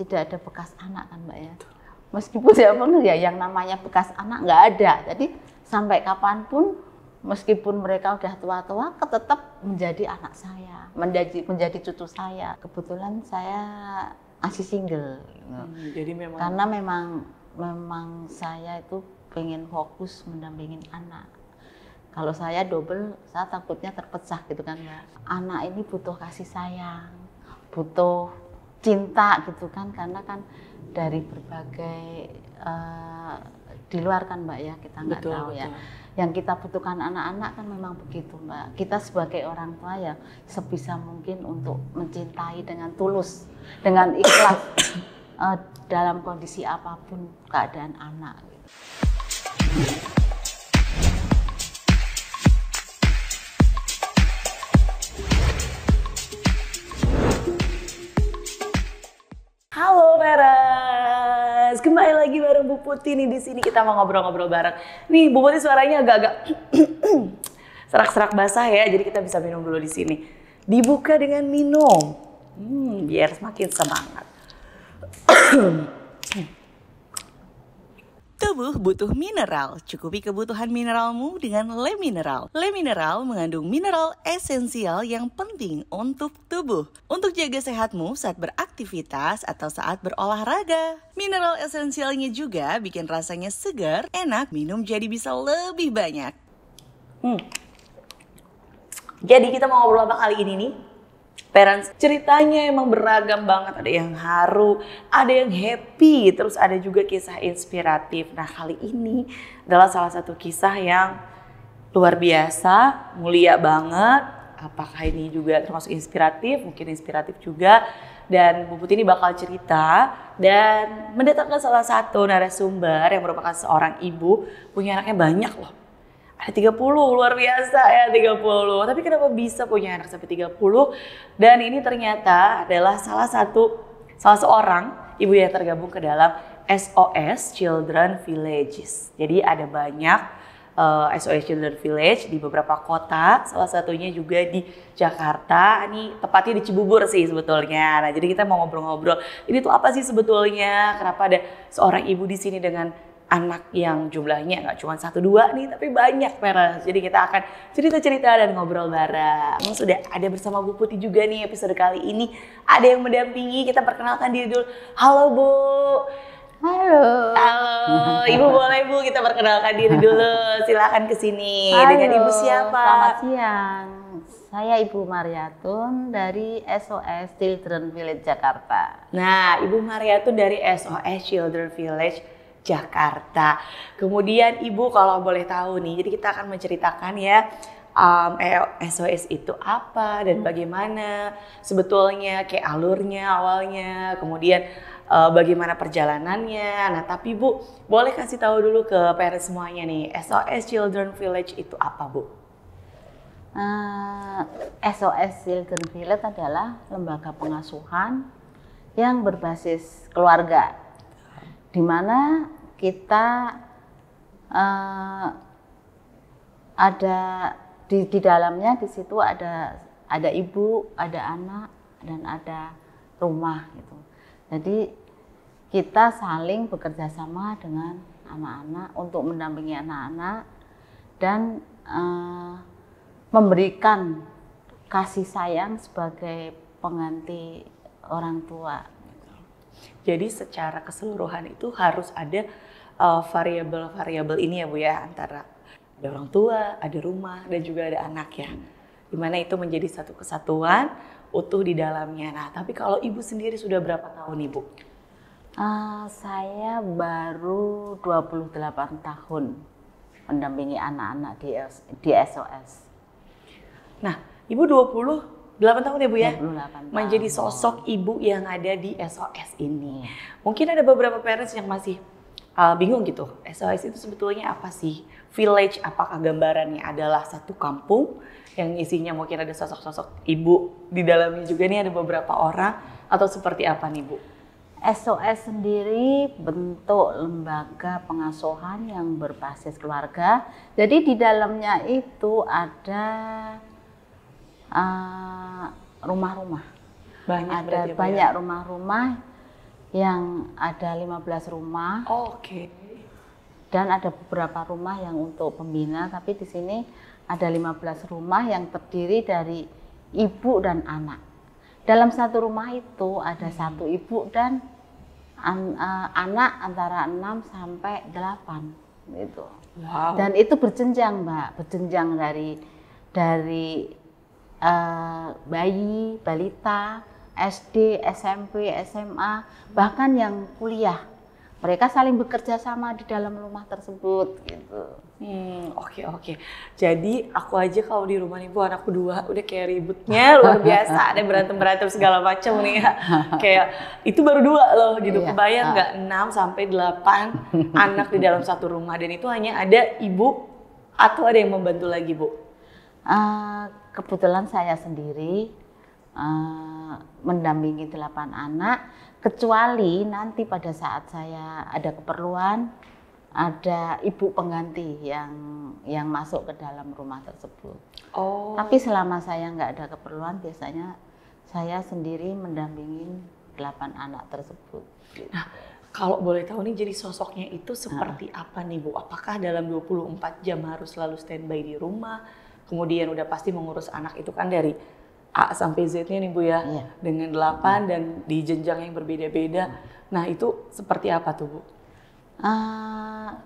tidak ada bekas anak kan Mbak ya. Meskipun ya yang namanya bekas anak nggak ada. Jadi sampai kapanpun meskipun mereka udah tua-tua tetap menjadi anak saya, menjadi cucu saya. Kebetulan saya masih single. Jadi memang karena memang saya itu pengen fokus mendampingin anak. Kalau saya double, saya takutnya terpecah gitu kan ya. Anak ini butuh kasih sayang, butuh cinta gitu kan, karena kan dari berbagai di luar kan Mbak ya, kita nggak tahu ya. Yang kita butuhkan anak-anak kan memang begitu Mbak. Kita sebagai orang tua ya sebisa mungkin untuk mencintai dengan tulus, dengan ikhlas dalam kondisi apapun keadaan anak. Halo Peras, kembali lagi bareng Bu Putih nih di sini, kita mau ngobrol-ngobrol bareng. Nih Bu Putih suaranya agak-agak serak-serak basah ya, jadi kita bisa minum dulu di sini. Dibuka dengan minum, biar semakin semangat. Tubuh butuh mineral, cukupi kebutuhan mineralmu dengan Le Mineral. Le Mineral mengandung mineral esensial yang penting untuk tubuh. Untuk jaga sehatmu saat beraktivitas atau saat berolahraga. Mineral esensialnya juga bikin rasanya segar, enak, minum jadi bisa lebih banyak. Jadi kita mau ngobrol apa kali ini nih? Parents, ceritanya emang beragam banget, ada yang haru, ada yang happy, terus ada juga kisah inspiratif. Nah kali ini adalah salah satu kisah yang luar biasa, mulia banget. Apakah ini juga termasuk inspiratif? Mungkin inspiratif juga. Dan Bu Putih ini bakal cerita dan mendatangkan salah satu narasumber yang merupakan seorang ibu, punya anaknya banyak loh. Ada 30, luar biasa ya 30. Tapi kenapa bisa punya anak sampai 30? Dan ini ternyata adalah salah seorang ibu yang tergabung ke dalam SOS Children Villages. Jadi ada banyak SOS Children Village di beberapa kota, salah satunya juga di Jakarta. Ini tepatnya di Cibubur sih sebetulnya. Nah, jadi kita mau ngobrol-ngobrol. Ini tuh apa sih sebetulnya? Kenapa ada seorang ibu di sini dengan anak yang jumlahnya nggak cuma 1-2 nih, tapi banyak Peras. Jadi kita akan cerita-cerita dan ngobrol bareng. Sudah ada bersama Bu Putih juga nih episode kali ini. Ada yang mendampingi, kita perkenalkan diri dulu. Halo Bu. Halo. Halo, Ibu boleh Bu kita perkenalkan diri dulu. Silakan kesini. Dengan Ibu siapa? Selamat siang. Saya Ibu Mariatun dari SOS Children Village Jakarta. Nah, Ibu Mariatun dari SOS Children Village Jakarta. Kemudian Ibu kalau boleh tahu nih, jadi kita akan menceritakan ya SOS itu apa dan bagaimana sebetulnya kayak alurnya awalnya, kemudian bagaimana perjalanannya. Nah tapi Bu, boleh kasih tahu dulu ke parents semuanya nih, SOS Children Village itu apa Bu? SOS Children Village adalah lembaga pengasuhan yang berbasis keluarga, di mana kita ada di dalamnya, di situ ada ibu, ada anak, dan ada rumah gitu. Jadi kita saling bekerja sama dengan anak-anak untuk mendampingi anak-anak dan memberikan kasih sayang sebagai pengganti orang tua. Jadi secara keseluruhan itu harus ada variabel-variabel ini ya Bu ya, antara ada orang tua, ada rumah, dan juga ada anak ya. Dimana itu menjadi satu kesatuan utuh di dalamnya. Nah tapi kalau Ibu sendiri sudah berapa tahun Ibu? Saya baru 28 tahun mendampingi anak-anak di SOS. Nah Ibu 28 tahun ya Bu ya? 28 tahun. Menjadi sosok ibu yang ada di SOS ini. Mungkin ada beberapa parents yang masih bingung gitu. SOS itu sebetulnya apa sih? Village, apakah gambarannya adalah satu kampung yang isinya mungkin ada sosok-sosok ibu di dalamnya juga nih ada beberapa orang, atau seperti apa nih Bu? SOS sendiri bentuk lembaga pengasuhan yang berbasis keluarga. Jadi di dalamnya itu ada rumah-rumah. Banyak Ada banyak rumah-rumah yang ada 15 rumah. Oke. Dan ada beberapa rumah yang untuk pembina, tapi di sini ada 15 rumah yang terdiri dari ibu dan anak. Dalam satu rumah itu ada satu ibu dan anak antara 6 sampai 8 gitu. Wow. Dan itu berjenjang, Mbak, berjenjang dari bayi, balita, SD, SMP, SMA, bahkan yang kuliah. Mereka saling bekerja sama di dalam rumah tersebut gitu. Oke. Jadi aku aja kalau di rumah nih Bu, anakku 2 udah kayak ributnya luar biasa. Ada berantem segala macam nih ya. Kayak itu baru 2 loh gitu. Kebayang nggak 6 sampai 8 anak di dalam satu rumah, dan itu hanya ada ibu atau ada yang membantu lagi Bu? Kebetulan saya sendiri mendampingi 8 anak. Kecuali nanti pada saat saya ada keperluan, ada ibu pengganti yang masuk ke dalam rumah tersebut. Tapi selama saya nggak ada keperluan, biasanya saya sendiri mendampingi 8 anak tersebut. Nah, kalau boleh tahu nih, jadi sosoknya itu seperti apa nih Bu? Apakah dalam 24 jam harus selalu standby di rumah? Kemudian udah pasti mengurus anak itu kan dari A sampai Z-nya nih Bu ya, dengan 8 dan di jenjang yang berbeda-beda. Nah itu seperti apa tuh Bu?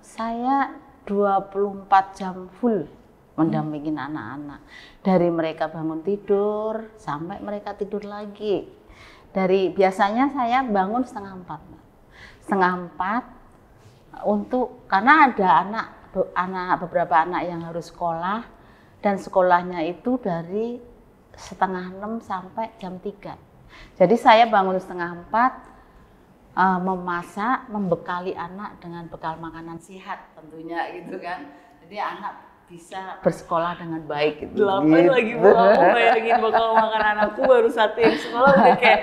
Saya 24 jam full mendampingin anak-anak. Dari mereka bangun tidur sampai mereka tidur lagi. Biasanya saya bangun 3:30. 3:30 karena ada beberapa anak yang harus sekolah, dan sekolahnya itu dari 3:30 sampai jam 3. Jadi saya bangun 3:30, memasak, membekali anak dengan bekal makanan sehat tentunya gitu kan. Jadi anak bisa bersekolah dengan baik gitu. 8 lagi Bu, aku bayangin bakal makan anakku baru 1 yang sekolah udah kayak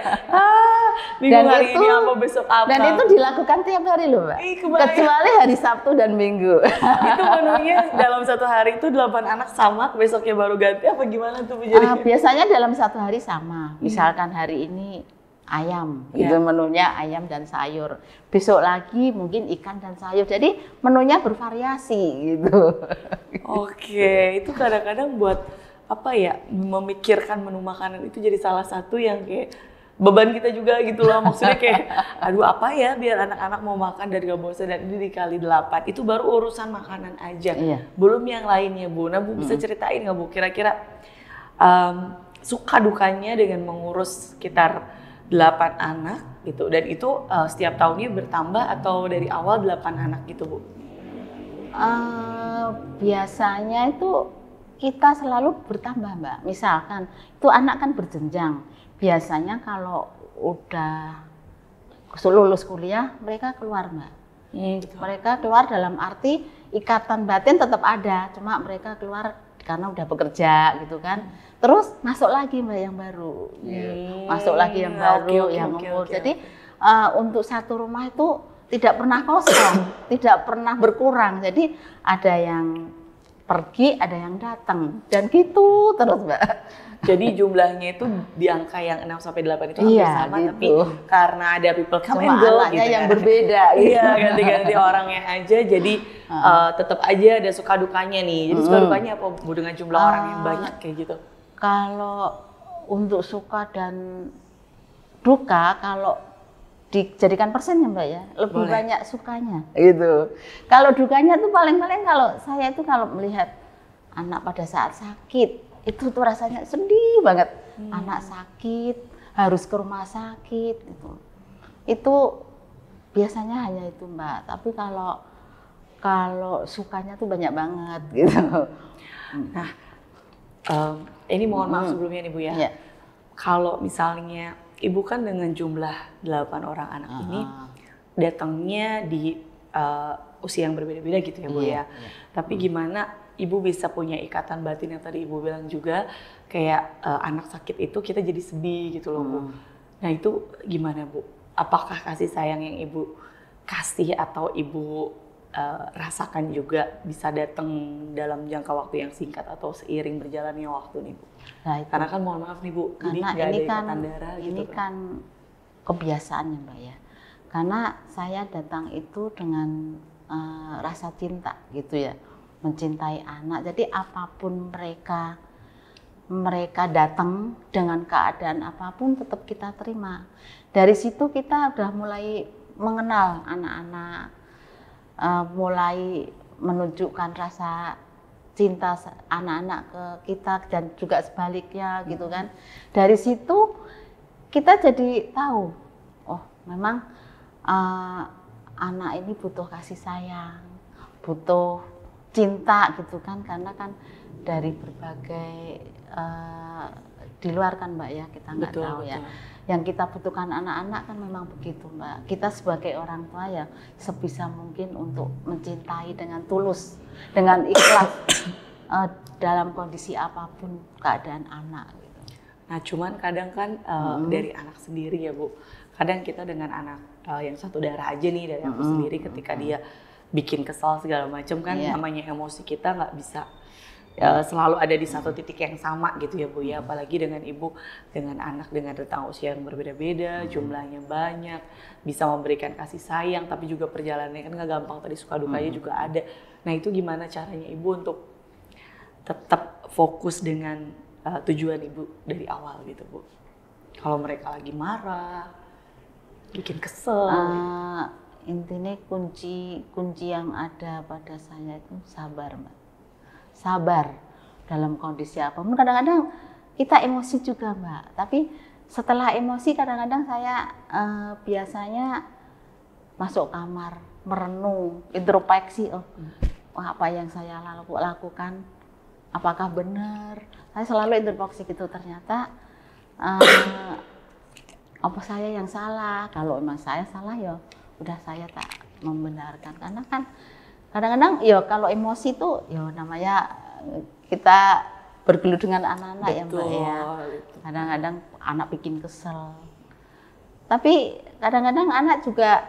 bingung hari ini apa, besok apa. Dan itu dilakukan tiap hari loh Mbak. Kecuali hari Sabtu dan Minggu. Itu menunya dalam satu hari itu 8 anak sama, besoknya baru ganti apa gimana tuh Bu? Biasanya dalam satu hari sama. Misalkan hari ini ayam, itu menunya ayam dan sayur. Besok lagi mungkin ikan dan sayur. Jadi menunya bervariasi gitu. Oke, itu kadang-kadang buat apa ya, memikirkan menu makanan itu jadi salah satu yang kayak beban kita juga gitu loh. Maksudnya kayak aduh apa ya biar anak-anak mau makan dan gak bosan, dan ini dikali 8. Itu baru urusan makanan aja. Belum yang lainnya Bu. Nah Bu bisa ceritain nggak Bu kira-kira suka dukanya dengan mengurus sekitar 8 anak gitu, dan itu setiap tahunnya bertambah atau dari awal 8 anak gitu Bu? Biasanya itu kita selalu bertambah Mbak. Misalkan itu anak kan berjenjang. Biasanya kalau udah lulus kuliah mereka keluar Mbak. Mereka keluar dalam arti ikatan batin tetap ada, cuma mereka keluar karena udah bekerja gitu kan. Terus masuk lagi Mbak yang baru, masuk lagi yang baru, yang umur. Jadi untuk satu rumah itu tidak pernah kosong, tidak pernah berkurang. Jadi ada yang pergi, ada yang datang, dan gitu terus Mbak. Jadi jumlahnya itu di angka yang 6 sampai 8 itu hampir sama, gitu. Tapi karena ada people come and go gitu yang berbeda. Iya, ganti-ganti orangnya aja, jadi tetap aja ada suka dukanya nih. Jadi suka dukanya apa Bu dengan jumlah orang yang banyak kayak gitu? Kalau untuk suka dan duka, kalau dijadikan persen ya Mbak ya, lebih banyak sukanya gitu. Kalau dukanya tuh paling-paling kalau saya itu kalau melihat anak pada saat sakit, itu tuh rasanya sedih banget. Anak sakit, harus ke rumah sakit gitu. Itu biasanya hanya itu Mbak, tapi kalau sukanya tuh banyak banget gitu. Nah, ini mohon maaf sebelumnya nih Bu ya. Kalau misalnya Ibu kan dengan jumlah 8 orang anak ini datangnya di usia yang berbeda-beda gitu ya Bu ya. Tapi gimana Ibu bisa punya ikatan batin yang tadi Ibu bilang juga, kayak anak sakit itu kita jadi sedih gitu loh Bu. Nah itu gimana Bu? Apakah kasih sayang yang Ibu kasih atau Ibu rasakan juga bisa datang dalam jangka waktu yang singkat atau seiring berjalannya waktu nih Bu? Nah, karena kan mohon maaf nih Bu, karena jadi ini ada ikatan darah ini gitu kan kebiasaannya Mbak ya. Karena saya datang itu dengan rasa cinta gitu ya, mencintai anak. Jadi apapun mereka datang dengan keadaan apapun tetap kita terima. Dari situ kita udah mulai mengenal anak-anak, mulai menunjukkan rasa cinta anak-anak ke kita dan juga sebaliknya gitu kan. Dari situ kita jadi tahu, oh memang anak ini butuh kasih sayang, butuh cinta gitu kan, karena kan dari berbagai di luar kan Mbak ya, kita nggak tahu ya. Yang kita butuhkan anak-anak kan memang begitu Mbak. Kita sebagai orang tua ya sebisa mungkin untuk mencintai dengan tulus, dengan ikhlas dalam kondisi apapun keadaan anak. Gitu. Nah cuman kadang kan dari anak sendiri ya Bu, kadang kita dengan anak yang satu darah aja nih dari aku sendiri, ketika dia bikin kesal segala macam kan, namanya emosi kita nggak bisa selalu ada di satu titik yang sama gitu ya Bu ya, apalagi dengan ibu dengan anak dengan rentang usia yang berbeda-beda, jumlahnya banyak, bisa memberikan kasih sayang, tapi juga perjalanannya kan nggak gampang, tadi suka dukanya juga ada. Nah itu gimana caranya ibu untuk tetap fokus dengan tujuan ibu dari awal gitu Bu? Kalau mereka lagi marah, bikin kesel. Intinya kunci yang ada pada saya itu sabar Mbak. Sabar dalam kondisi apapun. Kadang-kadang kita emosi juga Mbak, tapi setelah emosi kadang-kadang saya biasanya masuk kamar, merenung, introspeksi, apa yang saya lakukan, apakah benar? Saya selalu introspeksi gitu, ternyata apa saya yang salah? Kalau memang saya salah ya udah saya tak membenarkan, karena kan kadang-kadang ya kalau emosi itu ya namanya kita bergelut dengan anak-anak ya Mbak ya. Kadang-kadang anak bikin kesel. Tapi kadang-kadang anak juga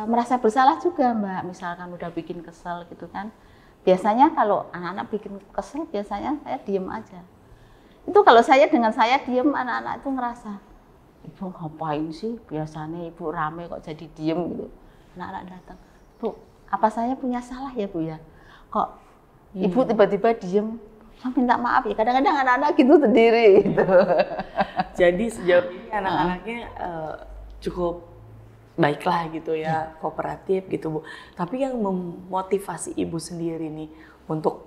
merasa bersalah juga Mbak. Misalkan udah bikin kesel gitu kan. Biasanya kalau anak-anak bikin kesel biasanya saya diem aja. Itu kalau saya dengan saya diem, anak-anak itu ngerasa, ibu ngapain sih? Biasanya ibu rame kok jadi diem gitu. Anak-anak datang, Bu, apa saya punya salah ya Bu ya? Kok ibu tiba-tiba diem? Saya minta maaf ya. Kadang-kadang anak-anak gitu sendiri. Gitu. Jadi sejauh ini anak-anaknya cukup baiklah gitu ya, kooperatif gitu Bu. Tapi yang memotivasi ibu sendiri nih untuk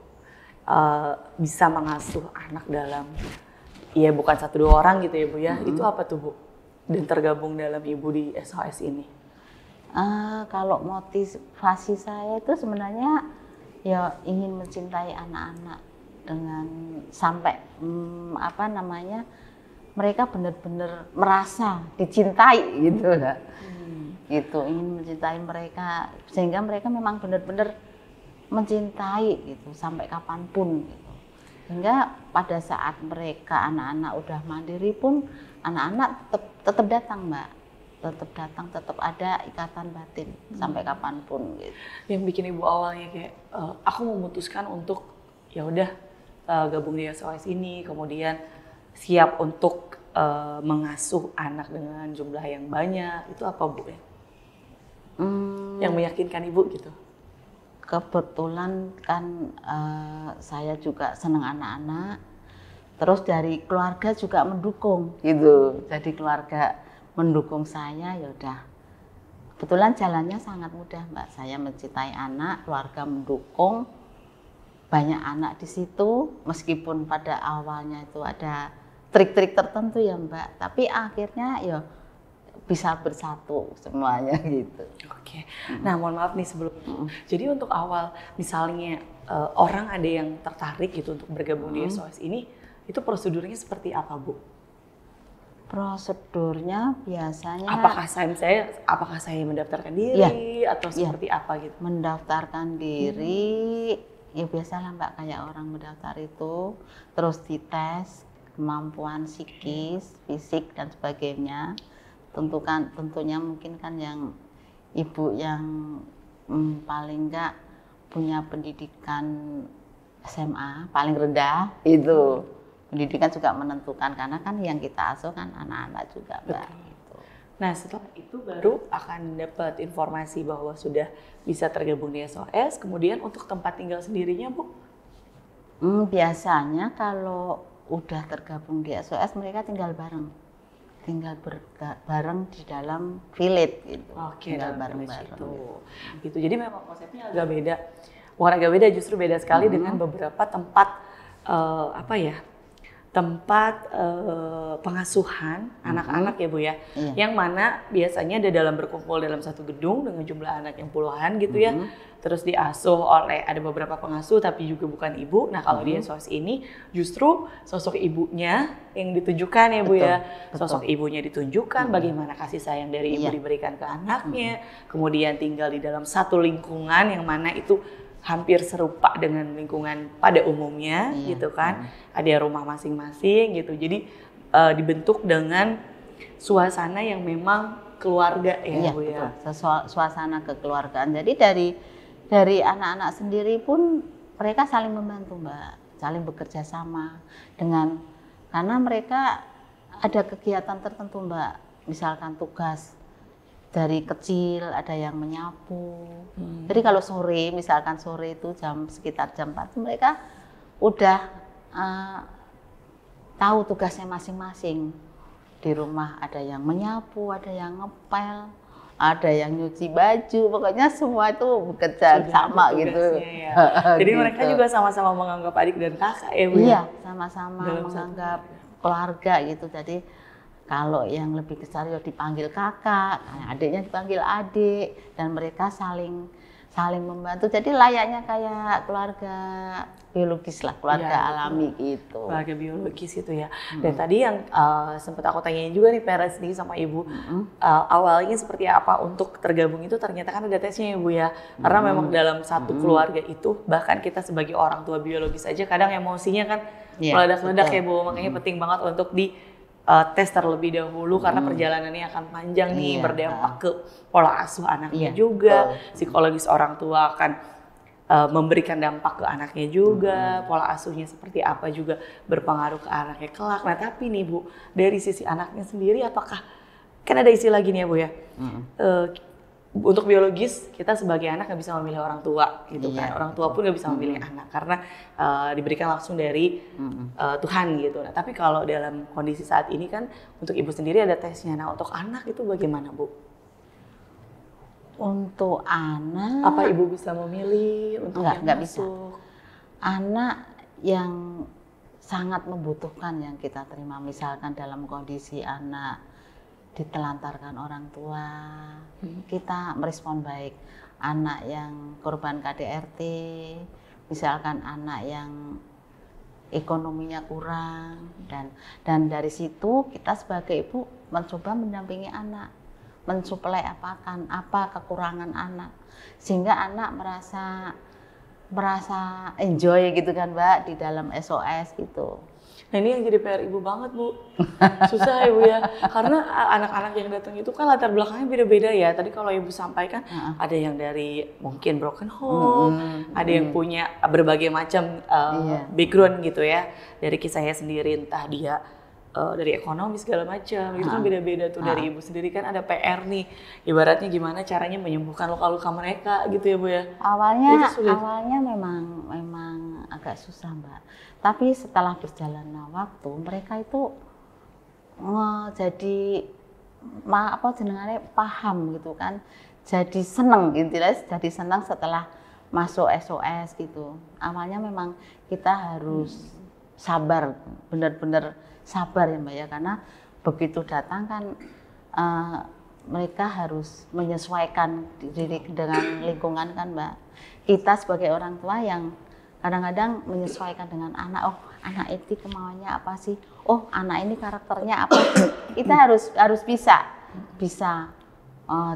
bisa mengasuh anak dalam, ya bukan 1-2 orang gitu ya Bu ya, itu apa tuh Bu? Dan tergabung dalam ibu di SOS ini? Kalau motivasi saya itu sebenarnya ya ingin mencintai anak-anak dengan sampai mereka benar-benar merasa dicintai gitu lah. Gitu, ingin mencintai mereka sehingga mereka memang benar-benar mencintai gitu sampai kapanpun gitu. Sehingga pada saat mereka anak-anak udah mandiri pun anak-anak tetap datang Mbak. Tetap datang, tetap ada ikatan batin sampai kapanpun gitu. Yang bikin ibu awalnya kayak aku memutuskan untuk ya udah gabung di SOS ini, kemudian siap untuk mengasuh anak dengan jumlah yang banyak, itu apa Bu ya? Yang meyakinkan ibu gitu? Kebetulan kan saya juga senang anak-anak, terus dari keluarga juga mendukung gitu. Jadi keluarga mendukung saya, ya udah. Kebetulan jalannya sangat mudah Mbak. Saya mencintai anak, keluarga mendukung, banyak anak di situ. Meskipun pada awalnya itu ada trik-trik tertentu ya Mbak, tapi akhirnya ya bisa bersatu semuanya gitu. Oke. Nah mohon maaf nih sebelum. Jadi untuk awal misalnya orang ada yang tertarik gitu untuk bergabung di SOS ini, itu prosedurnya seperti apa Bu? Prosedurnya biasanya apakah saya mendaftarkan diri atau seperti apa gitu? Mendaftarkan diri ya biasalah Mbak, kayak orang mendaftar itu, terus dites kemampuan psikis, fisik dan sebagainya. Tentunya mungkin kan yang ibu yang paling enggak punya pendidikan SMA paling rendah itu. Pendidikan juga menentukan, karena kan yang kita asuh kan anak-anak juga Mbak. Gitu. Nah setelah itu baru akan dapat informasi bahwa sudah bisa tergabung di SOS. Kemudian untuk tempat tinggal sendirinya Bu? Biasanya kalau udah tergabung di SOS mereka tinggal bareng. Bareng di dalam village gitu. Oke, tinggal dalam bareng-bareng. Gitu. Jadi memang konsepnya agak beda. Bukan agak beda, justru beda sekali dengan beberapa tempat tempat pengasuhan anak-anak ya Bu ya. Iya. Yang mana biasanya ada dalam berkumpul dalam satu gedung dengan jumlah anak yang puluhan gitu ya. Terus diasuh oleh ada beberapa pengasuh tapi juga bukan ibu. Nah kalau di SOS ini justru sosok ibunya yang ditunjukkan ya Bu ya. Sosok ibunya ditunjukkan bagaimana kasih sayang dari ibu diberikan ke anaknya. Kemudian tinggal di dalam satu lingkungan yang mana itu hampir serupa dengan lingkungan pada umumnya gitu kan. Ada rumah masing-masing gitu. Jadi dibentuk dengan suasana yang memang keluarga ya Bu ya. Suasana kekeluargaan. Jadi dari anak-anak sendiri pun mereka saling membantu Mbak, saling bekerja sama karena mereka ada kegiatan tertentu Mbak, misalkan tugas dari kecil ada yang menyapu. Jadi kalau sore, misalkan sore itu sekitar jam 4 mereka udah tahu tugasnya masing-masing. Di rumah ada yang menyapu, ada yang ngepel, ada yang nyuci baju, pokoknya semua itu bekerja sama gitu. Ya. Jadi gitu. Mereka juga sama-sama menganggap adik dan kakak ya Bu? Iya, sama-sama menganggap keluarga gitu. Jadi kalau yang lebih besar ya dipanggil kakak, adiknya dipanggil adik, dan mereka saling membantu. Jadi layaknya kayak keluarga biologis lah, keluarga alami gitu. Keluarga biologis itu ya. Dan tadi yang sempat aku tanyain juga nih parents nih sama ibu, awalnya seperti apa untuk tergabung itu ternyata kan ada tesnya ya Bu ya. Karena memang dalam satu keluarga itu, bahkan kita sebagai orang tua biologis aja kadang emosinya kan meledak-ledak ya Bu. Makanya penting banget untuk tes terlebih dahulu karena perjalanannya akan panjang nih, berdampak ke pola asuh anaknya juga, psikologis orang tua akan memberikan dampak ke anaknya juga, pola asuhnya seperti apa juga berpengaruh ke anaknya kelak. Nah tapi nih Bu, dari sisi anaknya sendiri apakah, kan ada istilah gini ya Bu ya, untuk biologis kita sebagai anak nggak bisa memilih orang tua gitu kan, orang tua pun nggak bisa memilih anak karena diberikan langsung dari Tuhan gitu. Nah tapi kalau dalam kondisi saat ini kan untuk ibu sendiri ada tesnya. Nah untuk anak itu bagaimana Bu? Untuk anak, apa ibu bisa memilih untuk nggak bisa. Anak yang sangat membutuhkan yang kita terima, misalkan dalam kondisi anak ditelantarkan orang tua, kita merespon baik. Anak yang korban KDRT, misalkan anak yang ekonominya kurang, dan dari situ kita sebagai ibu mencoba mendampingi anak, mensuplai apa kekurangan anak, sehingga anak merasa enjoy gitu kan Mbak di dalam SOS gitu. Nah ini yang jadi PR ibu banget Bu, susah ya Bu ya, karena anak-anak yang datang itu kan latar belakangnya beda-beda ya. Tadi kalau ibu sampaikan ada yang dari mungkin broken home, ada yang punya berbagai macam background gitu ya, dari kisahnya sendiri, entah dia dari ekonomi segala macam, itu kan beda-beda tuh. Dari ibu sendiri kan ada PR nih, ibaratnya gimana caranya menyembuhkan luka-luka mereka gitu ya Bu ya. Awalnya memang agak susah Mbak, tapi setelah berjalannya waktu mereka itu jadi paham gitu kan, jadi seneng gitu, jadi senang setelah masuk SOS gitu. Awalnya memang kita harus sabar, benar-benar sabar ya Mbak ya, karena begitu datang kan mereka harus menyesuaikan diri dengan lingkungan kan Mbak. Kita sebagai orang tua yang kadang-kadang menyesuaikan dengan anak, oh anak itu kemauannya apa sih, oh anak ini karakternya apa sih, kita harus bisa.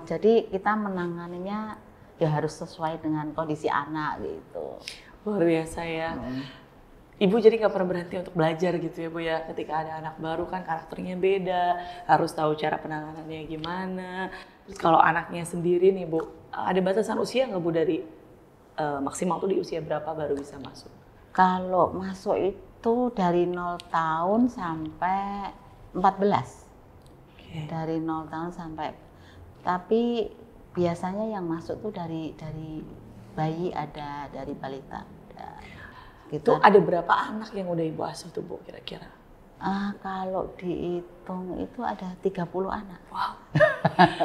Jadi kita menanganinya ya harus sesuai dengan kondisi anak gitu. Luar biasa ya. Ibu jadi nggak pernah berhenti untuk belajar gitu ya Bu ya, ketika ada anak baru kan karakternya beda, harus tahu cara penanganannya gimana. Terus kalau anaknya sendiri nih Bu, ada batasan usia nggak Bu, dari maksimal tuh di usia berapa baru bisa masuk? Kalau masuk itu dari 0 tahun sampai 14. Dari 0 tahun sampai, tapi biasanya yang masuk tuh dari bayi ada, dari balita ada. Gitu. Itu ada berapa anak yang udah ibu asuh tuh Bu kira-kira? Kalau dihitung itu ada 30 anak. Wow.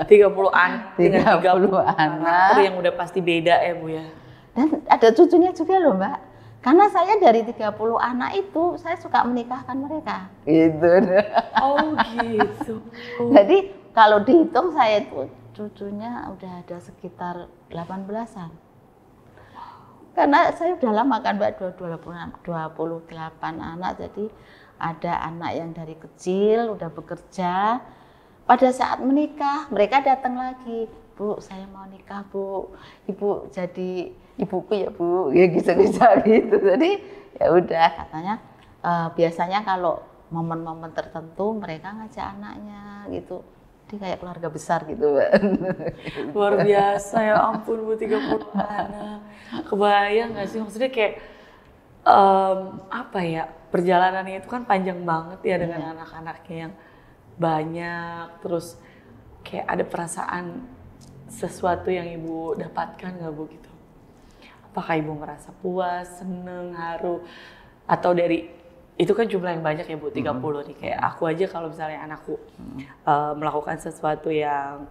30 anak dengan 30 anak yang udah pasti beda ya Bu ya. Dan ada cucunya juga loh Mbak. Karena saya dari 30 anak itu saya suka menikahkan mereka. Gitu. Oh gitu. Jadi kalau dihitung saya itu cucunya udah ada sekitar 18-an. Karena saya udah lama kan Mbak, 28 anak, jadi ada anak yang dari kecil udah bekerja. Pada saat menikah mereka datang lagi, Bu saya mau nikah Bu, Ibu jadi ibuku ya Bu, ya bisa gitu. Jadi ya udah katanya biasanya kalau momen-momen tertentu mereka ngajak anaknya gitu. Jadi kayak keluarga besar gitu Mbak. Luar biasa ya ampun Bu, 30 anak. Kebayang gak sih maksudnya kayak apa ya, perjalanannya itu kan panjang banget ya dengan anak-anaknya yang banyak, terus kayak ada perasaan sesuatu yang ibu dapatkan nggak Bu gitu? Apakah ibu ngerasa puas, seneng, haru, atau dari itu kan jumlah yang banyak ya Bu, 30 nih, kayak aku aja kalau misalnya anakku melakukan sesuatu yang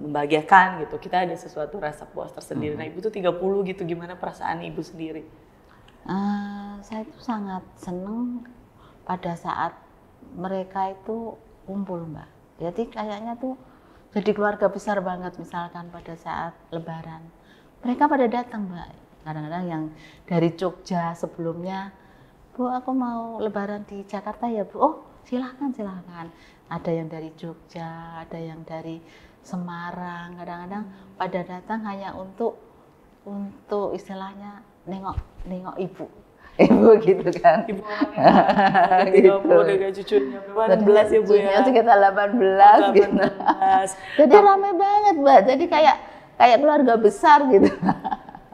membahagiakan gitu, kita ada sesuatu rasa puas tersendiri. Nah ibu tuh 30 gitu, gimana perasaan ibu sendiri? Saya tuh sangat seneng pada saat mereka itu kumpul Mbak. Jadi kayaknya tuh jadi keluarga besar banget, misalkan pada saat Lebaran. Mereka pada datang Mbak. Kadang-kadang yang dari Jogja sebelumnya, Bu aku mau Lebaran di Jakarta ya Bu. Oh silahkan. Ada yang dari Jogja, ada yang dari Semarang. Kadang-kadang pada datang hanya untuk istilahnya nengok ibu gitu kan. Ibu gitu. Udah gak cucunya 18 ya Bu ya. Sekitar 18 gitu. Jadi ramai banget Mbak. Jadi kayak keluarga besar gitu.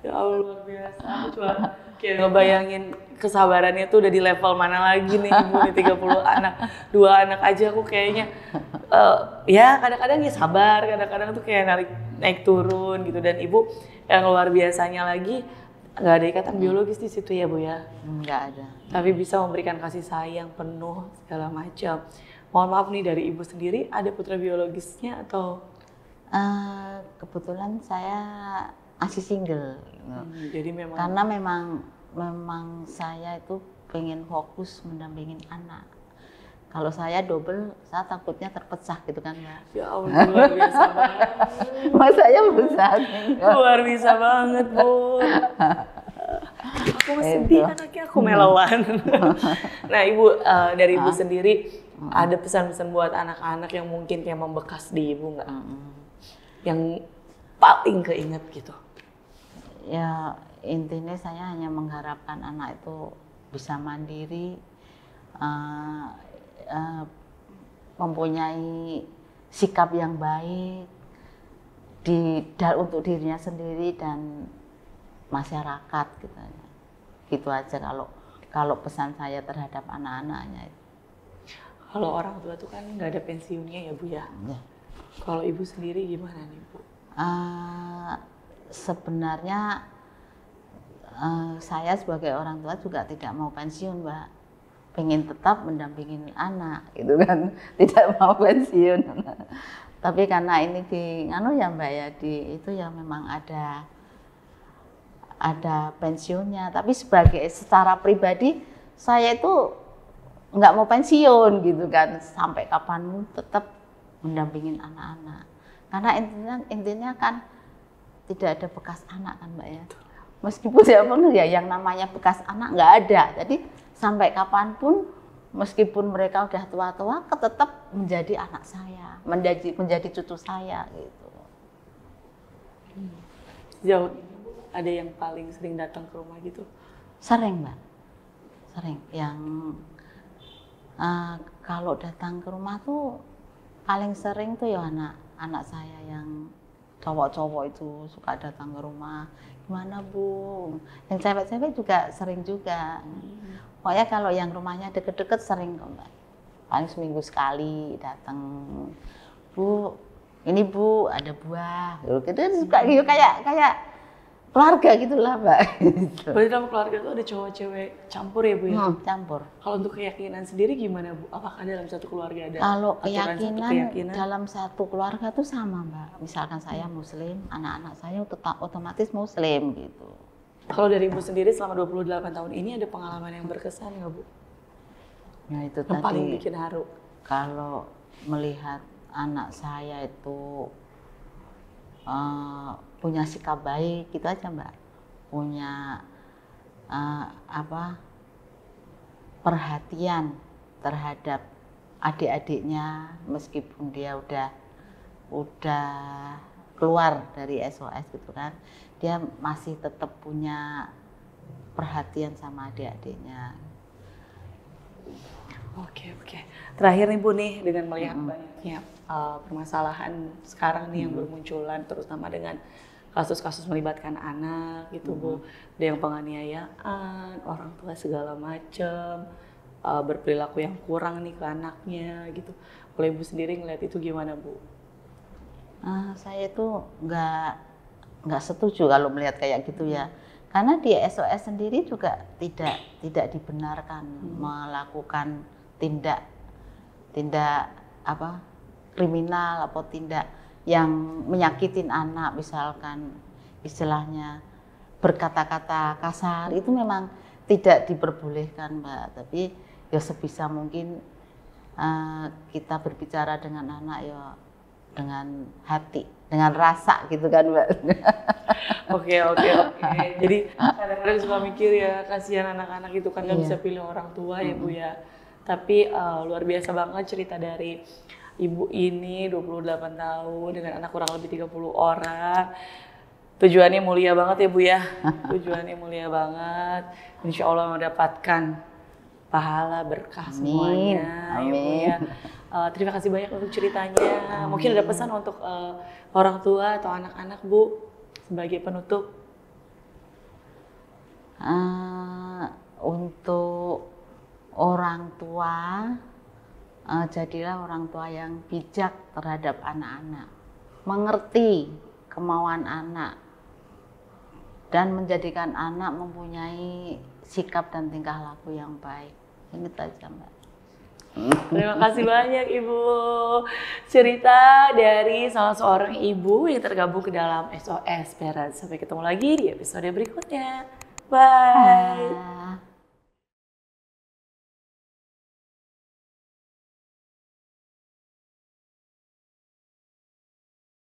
Ya Allah luar biasa. Aku cuma kayak ngebayangin kesabarannya tuh udah di level mana lagi nih ibu nih, 30 anak. 2 anak aja aku kayaknya ya kadang-kadang ya sabar, kadang-kadang tuh kayak naik turun gitu. Dan ibu yang luar biasanya lagi nggak ada ikatan biologis di situ ya Bu ya? Nggak ada. Tapi bisa memberikan kasih sayang penuh segala macam. Mohon maaf nih, dari ibu sendiri ada putra biologisnya atau? Kebetulan saya masih single. Jadi memang. Karena memang saya itu pengen fokus mendampingin anak. Kalau saya double, saya takutnya terpecah gitu kan Mbak. Ya Allah luar biasa banget. Mas saya besar. Luar biasa banget Bu. Aku sedih anaknya, aku melauan. Nah ibu, dari ibu sendiri ada pesan-pesan buat anak-anak yang mungkin kayak membekas di ibu nggak? Yang paling keinget gitu? Ya intinya saya hanya mengharapkan anak itu bisa mandiri, mempunyai sikap yang baik untuk dirinya sendiri dan masyarakat gitu aja kalau pesan saya terhadap anak-anaknya. Kalau orang tua tuh kan nggak ada pensiunnya ya Bu ya. Kalau ibu sendiri gimana nih Bu? Sebenarnya saya sebagai orang tua juga tidak mau pensiun Mbak. Pengen tetap mendampingin anak gitu kan, tidak mau pensiun. Tapi karena ini ya Mbak ya, itu ya memang ada pensiunnya. Tapi secara pribadi saya itu nggak mau pensiun gitu kan, sampai kapanpun tetap mendampingin anak-anak. Karena intinya kan tidak ada bekas anak kan Mbak ya. Meskipun siapapun ya yang namanya bekas anak nggak ada. Jadi sampai kapanpun, meskipun mereka udah tua-tua, tetap menjadi anak saya, menjadi cucu saya gitu. Jauh ada yang paling sering datang ke rumah gitu? Sering Mbak, sering. Yang kalau datang ke rumah tuh paling sering tuh ya anak saya yang cowok-cowok itu suka datang ke rumah. Gimana Bu? Yang cewek-cewek juga sering juga. Pokoknya kalau yang rumahnya deket-deket sering kok Mbak. paling seminggu sekali datang, Bu, ini Bu ada buah, gitu suka gitu kayak keluarga gitulah Mbak. Gitu. Berarti dalam keluarga tuh ada cowok cewek campur ya Bu ya? Campur. Kalau untuk keyakinan sendiri gimana Bu? Apakah dalam satu keluarga ada Kalau aturan satu keyakinan? dalam satu keluarga tuh sama Mbak. Misalkan saya Muslim, anak-anak saya otomatis Muslim gitu. Kalau dari Ibu sendiri selama 28 tahun ini ada pengalaman yang berkesan nggak Bu? Nah itu Yang tadi paling bikin haru. kalau melihat anak saya itu punya sikap baik gitu aja Mbak, punya perhatian terhadap adik-adiknya meskipun dia udah keluar dari SOS gitu kan, dia masih tetap punya perhatian sama adik-adiknya. Oke. Terakhir nih Bu nih, dengan melihat banyaknya permasalahan sekarang nih yang bermunculan, terutama dengan kasus-kasus melibatkan anak gitu Bu, ada yang penganiayaan, orang tua segala macem, berperilaku yang kurang nih ke anaknya gitu. Kalau Ibu sendiri ngeliat itu gimana Bu? Saya itu nggak setuju kalau melihat kayak gitu ya, karena di SOS sendiri juga tidak dibenarkan melakukan tindak kriminal atau tindak yang menyakitin anak, misalkan istilahnya berkata-kata kasar, itu memang tidak diperbolehkan Mbak. Tapi ya sebisa mungkin kita berbicara dengan anak ya dengan hati, dengan rasa gitu kan Mbak. Oke. Jadi kadang-kadang suka mikir ya, kasihan anak-anak itu kan nggak bisa pilih orang tua ya Bu ya. Tapi luar biasa banget cerita dari Ibu ini, 28 tahun dengan anak kurang lebih 30 orang. Tujuannya mulia banget ya Bu ya. Tujuannya mulia banget. Insya Allah mendapatkan pahala berkah semuanya. Amin. Ya Bu ya. Terima kasih banyak untuk ceritanya. Mungkin ada pesan untuk orang tua atau anak-anak Bu sebagai penutup? Untuk orang tua, jadilah orang tua yang bijak terhadap anak-anak, mengerti kemauan anak, dan menjadikan anak mempunyai sikap dan tingkah laku yang baik. Ini saja Mbak. Terima kasih banyak Ibu. Cerita dari salah seorang ibu yang tergabung ke dalam SOS Parents. Sampai ketemu lagi di episode berikutnya. Bye.